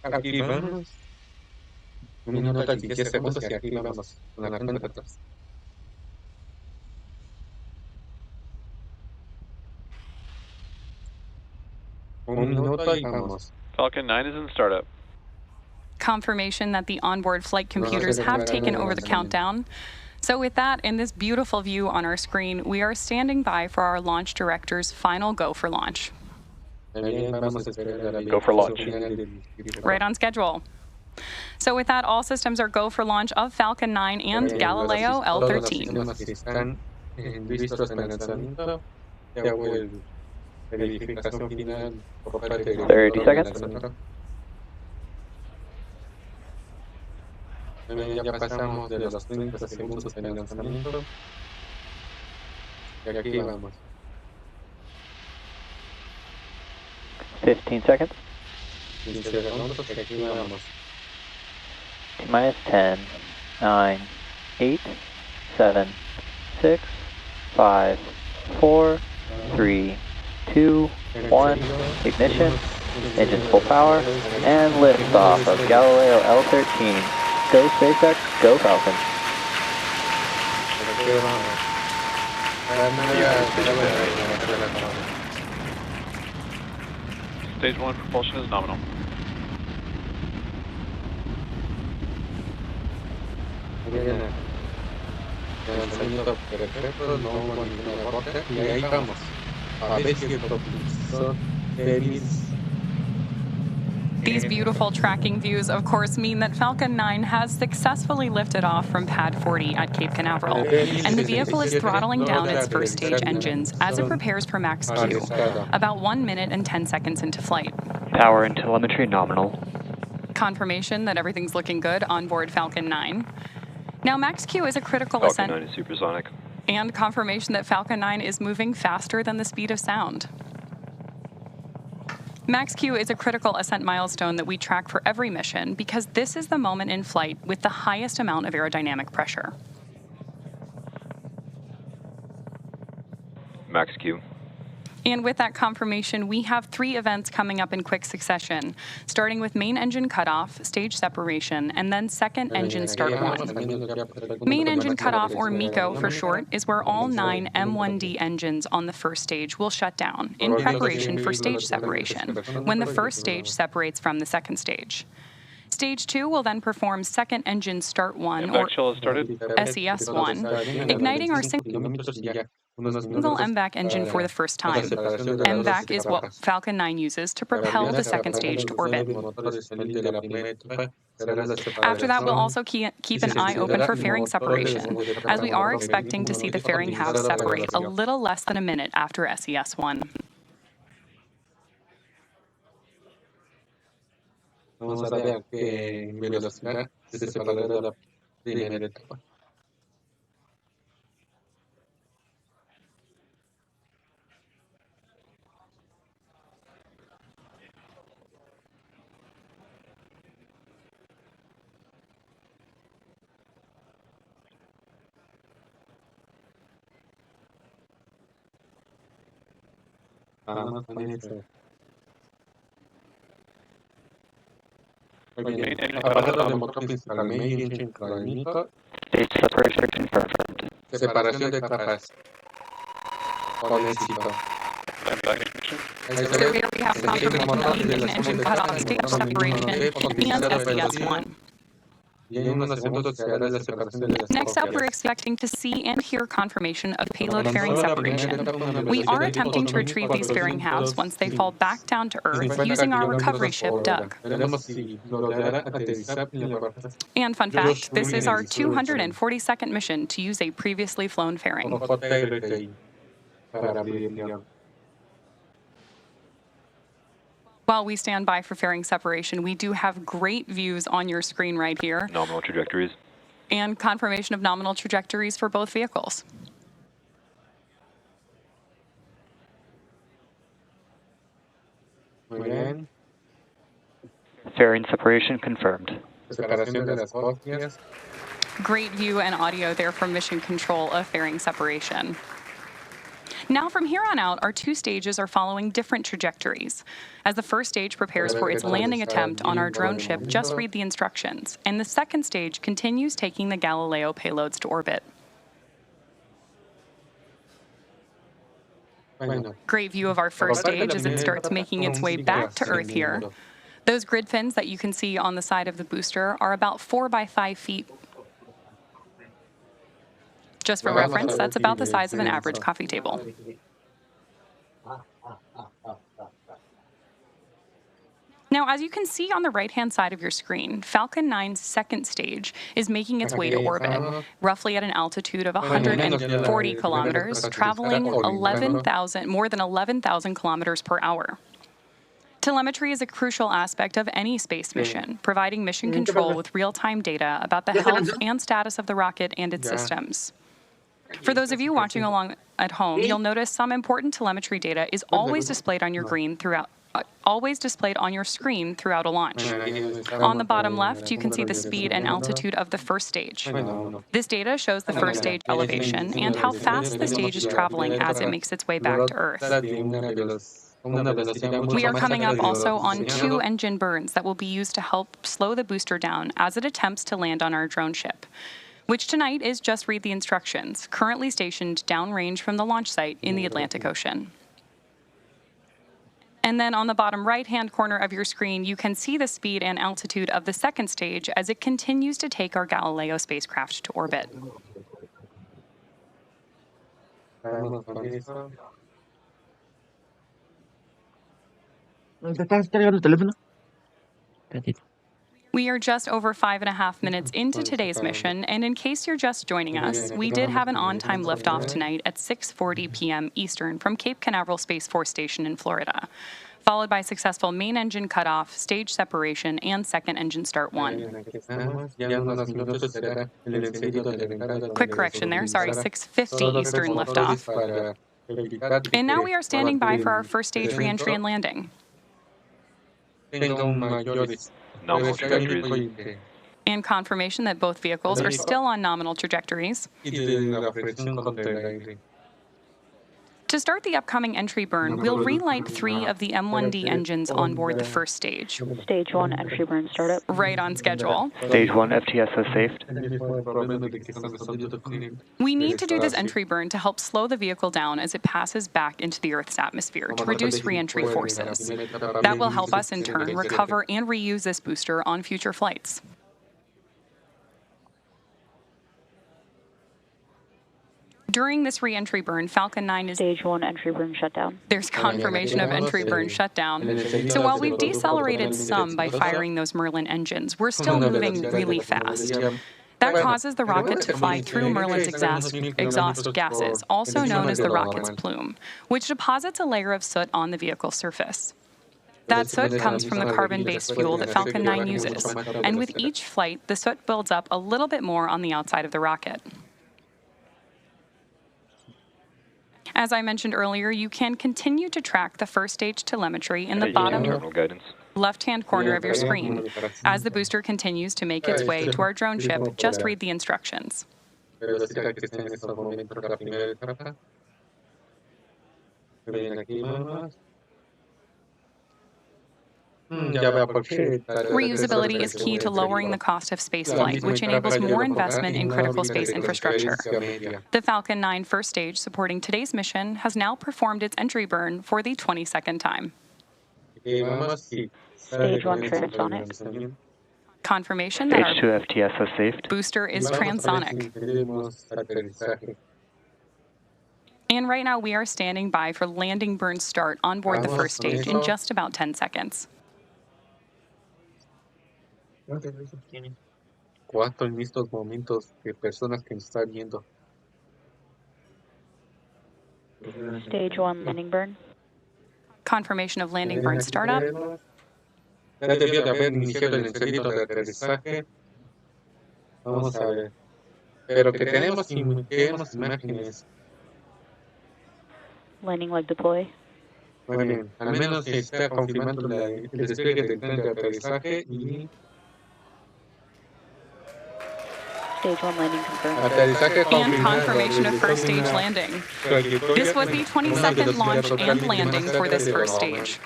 Aquí vamos. 1 minuto y 10 segundos y aquí vamos con la cuenta atrás. Un minuto y vamos. Falcon 9 is in startup. Confirmation that the onboard flight computers have taken over the countdown. So with that and this beautiful view on our screen, we are standing by for our launch director's final go for launch. Go for launch. Right on schedule. So with that, all systems are go for launch of Falcon 9 and Galileo L13. 30 seconds. Ya pasamos de los 30 segundos del lanzamiento. Y aquí vamos. 15 seconds. 15 segundos y aquí vamos. Minus 10, 9, 8, 7, 6, 5, 4, 3, 2, 1. Ignition. Engines full power. And liftoff of Galileo L13. Go SpaceX, go Falcon. Stage 1 propulsion is nominal. Lanzamiento perfecto, no hubo ninguna corte, y ahí vamos. A ver si el propulsor feliz. These beautiful tracking views, of course, mean that Falcon 9 has successfully lifted off from Pad 40 at Cape Canaveral, and the vehicle is throttling down its first stage engines as it prepares for max Q, about 1 minute and 10 seconds into flight. Power and telemetry nominal. Confirmation that everything's looking good on board Falcon 9. Now, max Q is a critical ascent. Falcon 9 is supersonic. And confirmation that Falcon 9 is moving faster than the speed of sound. Max Q is a critical ascent milestone that we track for every mission because this is the moment in flight with the highest amount of aerodynamic pressure. Max Q. And with that confirmation, we have 3 events coming up in quick succession, starting with main engine cutoff, stage separation, and then second engine start 1. Main engine cutoff, or MECO for short, is where all 9 M1D engines on the first stage will shut down in preparation for stage separation, when the first stage separates from the second stage. Stage 2 will then perform second engine start 1, or SES1, igniting our single MVAC engine for the first time. MVAC is what Falcon 9 uses to propel the second stage to orbit. After that, we'll also keep an eye open for fairing separation, as we are expecting to see the fairing halves separate a little less than a minute after SES1. Vamos a ver qué velocidad se separará de la primera etapa. Vamos con esto. Aparato de motor principal, main engine cronómetro. Stage separation confirmed. Separación de capas. Con éxito. So here we have confirmation of the main engine cutoff, stage separation, and SES1. Next up, we're expecting to see and hear confirmation of payload fairing separation. We are attempting to retrieve these fairing halves once they fall back down to Earth using our recovery ship, Doug. And fun fact, this is our 242nd mission to use a previously flown fairing. While we stand by for fairing separation, we do have great views on your screen right here. Nominal trajectories. And confirmation of nominal trajectories for both vehicles. Fairing separation confirmed. Great view and audio there from Mission Control of fairing separation. Now, from here on out, our two stages are following different trajectories. As the first stage prepares for its landing attempt on our drone ship, just read the instructions, and the second stage continues taking the Galileo payloads to orbit. Great view of our first stage as it starts making its way back to Earth here. Those grid fins that you can see on the side of the booster are about 4 by 5 feet. Just for reference, that's about the size of an average coffee table. Now, as you can see on the right-hand side of your screen, Falcon 9's second stage is making its way to orbit, roughly at an altitude of 140 kilometers, traveling more than 11,000 kilometers per hour. Telemetry is a crucial aspect of any space mission, providing mission control with real-time data about the health and status of the rocket and its systems. For those of you watching along at home, you'll notice some important telemetry data is always displayed on your screen throughout a launch. On the bottom left, you can see the speed and altitude of the first stage. This data shows the first stage elevation and how fast the stage is traveling as it makes its way back to Earth. We are coming up also on 2 engine burns that will be used to help slow the booster down as it attempts to land on our drone ship, which tonight is just read the instructions, currently stationed downrange from the launch site in the Atlantic Ocean. And then on the bottom right-hand corner of your screen, you can see the speed and altitude of the second stage as it continues to take our Galileo spacecraft to orbit. We are just over 5.5 minutes into today's mission, and in case you're just joining us, we did have an on-time liftoff tonight at 6:40 p.m. Eastern from Cape Canaveral Space Force Station in Florida, followed by successful main engine cutoff, stage separation, and second engine start 1. Quick correction there, sorry, 6:50 Eastern liftoff. And now we are standing by for our first stage re-entry and landing. Nominal trajectories. And confirmation that both vehicles are still on nominal trajectories. To start the upcoming entry burn, we'll relight 3 of the M1D engines on board the first stage. Stage 1 entry burn startup. Right on schedule. Stage 1 FTSS saved. We need to do this entry burn to help slow the vehicle down as it passes back into the Earth's atmosphere to reduce re-entry forces. That will help us, in turn, recover and reuse this booster on future flights. During this re-entry burn, Falcon 9 is... Stage 1 entry burn shutdown. There's confirmation of entry burn shutdown. So while we've decelerated some by firing those Merlin engines, we're still moving really fast. That causes the rocket to fly through Merlin's exhaust gases, also known as the rocket's plume, which deposits a layer of soot on the vehicle's surface. That soot comes from the carbon-based fuel that Falcon 9 uses, and with each flight, the soot builds up a little bit more on the outside of the rocket. As I mentioned earlier, you can continue to track the first stage telemetry in the bottom left-hand corner of your screen. As the booster continues to make its way to our drone ship, just read the instructions. Reusability is key to lowering the cost of spaceflight, which enables more investment in critical space infrastructure. The Falcon 9 first stage supporting today's mission has now performed its entry burn for the 22nd time. Stage 1 transonic. Confirmation that Stage 2 FTSS saved. booster is transonic. And right now we are standing by for landing burn start on board the first stage in just about 10 seconds. ¿Cuánto en estos momentos de personas que nos están viendo? Stage 1 landing burn. Confirmation of landing burn startup. Ya debió de haber iniciado el ensayito de aterrizaje. Vamos a ver. Pero que tenemos imágenes. Landing leg deploy. Muy bien. Al menos se está confirmando el despliegue del tren de aterrizaje y... Stage 1 landing confirmed. Aterrizaje And confirmado. confirmation of first stage landing. This was the 22nd launch and landing for this first stage.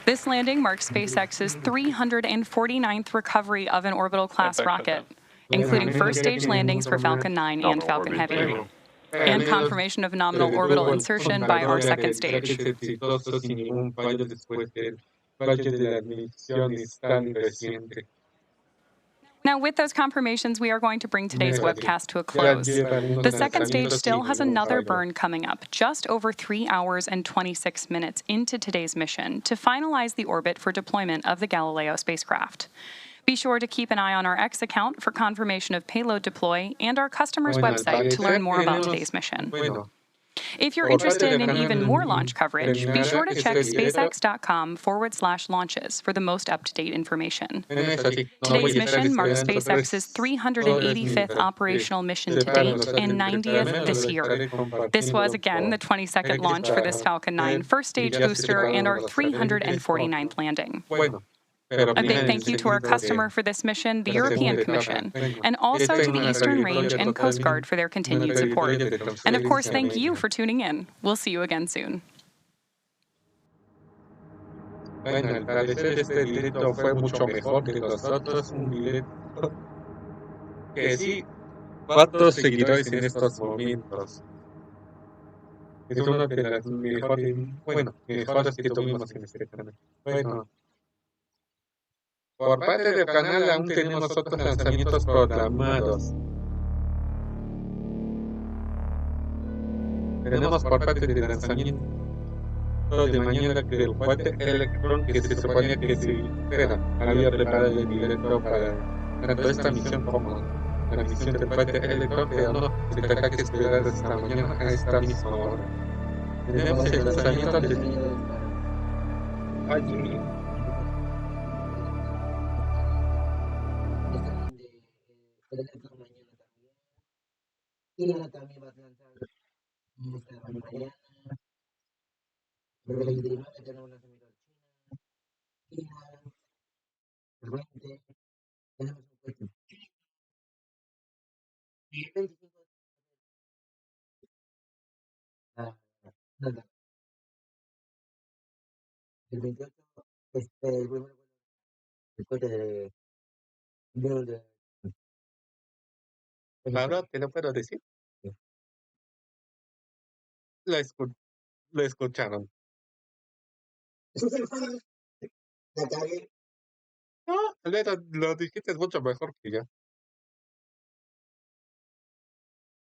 This landing marks SpaceX's 349th recovery of an orbital class rocket, including first stage landings for Falcon 9 and Falcon Heavy, and confirmation of nominal orbital insertion by our second stage. Exitoso sin ningún fallo después del fallo de la misión es tan reciente. Now, with those confirmations, we are going to bring today's webcast to a close. The second stage still has another burn coming up, just over 3 hours and 26 minutes into today's mission to finalize the orbit for deployment of the Galileo spacecraft. Be sure to keep an eye on our X account for confirmation of payload deploy and our customer's website to learn more about today's mission. If you're interested in even more launch coverage, be sure to check spacex.com/launches for the most up-to-date information. Today's mission marks SpaceX's 385th operational mission to date and 90th this year. This was, again, the 22nd launch for this Falcon 9 first stage booster and our 349th landing. A big thank you to our customer for this mission, the European Commission, and also to the Eastern Range and Coast Guard for their continued support. And of course, thank you for tuning in. We'll see you again soon. Bueno, al parecer este directo fue mucho mejor que los otros, un directo que sí, 4 seguidores en estos momentos. Es uno de las mejores, mejores que tuvimos en este canal. Bueno. Por parte del canal aún tenemos otros lanzamientos programados. Tenemos por parte del lanzamiento de mañana del cohete Electron que se suponía que había preparado el directo para tanto esta misión como la misión del cohete Electron, pero no, se tendrá que esperar hasta mañana a esta misma hora. Tenemos el lanzamiento de... Y ahora también va a lanzar esta mañana. El 29 tenemos lanzamiento de China. El 20 tenemos un cohete. Y el 25 nada. El 28 el cohete de Ahora te lo puedo decir. Lo escucharon. La cagué. No, Alberto, lo dijiste mucho mejor que yo.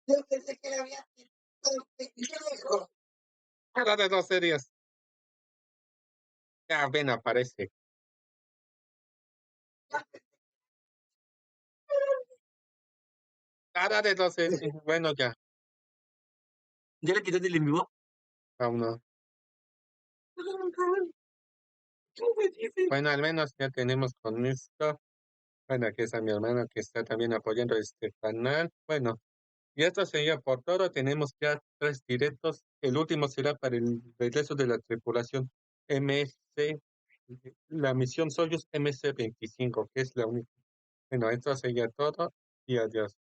Yo pensé que la había ¿qué dijo? Ahora de 2 series. Ya ven, aparece. Ahora de 2 series. Bueno, ya. ¿Ya le quitaste el en vivo? Aún no. Bueno, al menos ya tenemos con esto. Bueno, aquí está mi hermano que está también apoyando este canal. Bueno, y esto sería por todo. Tenemos ya 3 directos. El último será para el regreso de la tripulación la misión Soyuz MC-25, que es la única. Bueno, esto sería todo y adiós.